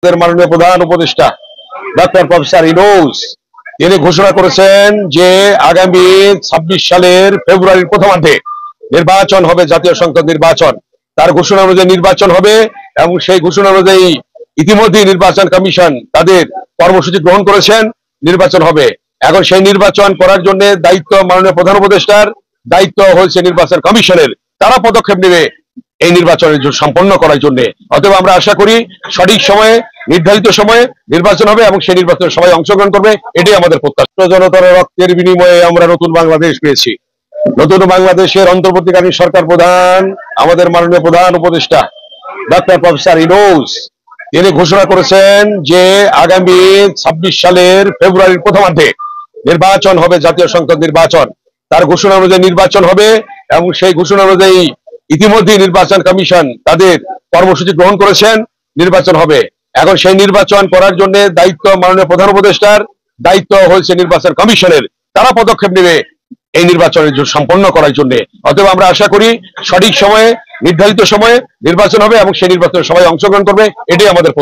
মাননীয় প্রধান উপদেষ্টা ডক্টর প্রফেসর ইউনূস তিনি ঘোষণা করেছেন যে আগামী ২৬ সালের ফেব্রুয়ারির প্রথমার্ধে নির্বাচন হবে, জাতীয় সংসদ নির্বাচন। তার ঘোষণা অনুযায়ী নির্বাচন হবে এবং সেই ঘোষণা অনুযায়ী ইতিমধ্যে নির্বাচন কমিশন তাদের কর্মসূচি গ্রহণ করেছেন, নির্বাচন হবে। এখন সেই নির্বাচন করার জন্য দায়িত্ব মাননীয় প্রধান উপদেষ্টার, দায়িত্ব হয়েছে নির্বাচন কমিশনের। তারা পদক্ষেপ নেবে এই নির্বাচনের সম্পন্ন করার জন্য। অতএব আমরা আশা করি সঠিক সময়ে, নির্ধারিত সময়ে নির্বাচন হবে এবং সেই নির্বাচনে সবাই অংশগ্রহণ করবে, এটাই আমাদের প্রত্যাশা। জনতার রক্তের বিনিময়ে আমরা নতুন বাংলাদেশ পেয়েছি। নতুন বাংলাদেশের অন্তর্বর্তীকালীন সরকার প্রধান, আমাদের মাননীয় প্রধান উপদেষ্টা ডক্টর প্রফেসর ইউনূস তিনি ঘোষণা করেছেন যে আগামী ২৬ সালের ফেব্রুয়ারির প্রথমার্ধে নির্বাচন হবে, জাতীয় সংসদ নির্বাচন। তার ঘোষণা অনুযায়ী নির্বাচন হবে এবং সেই ঘোষণা অনুযায়ী ইতিমধ্যে নির্বাচন কমিশন তাদের কর্মসূচি গ্রহণ করেছেন, নির্বাচন হবে। এখন সেই নির্বাচন করার জন্য দায়িত্ব মাননীয় প্রধান উপদেষ্টার, দায়িত্ব হয়েছে নির্বাচন কমিশনের। তারা পদক্ষেপ নেবে এই নির্বাচনের সম্পন্ন করার জন্য। অতএব আমরা আশা করি সঠিক সময়ে, নির্ধারিত সময়ে নির্বাচন হবে এবং সেই নির্বাচনে সবাই অংশগ্রহণ করবে, এটাই আমাদের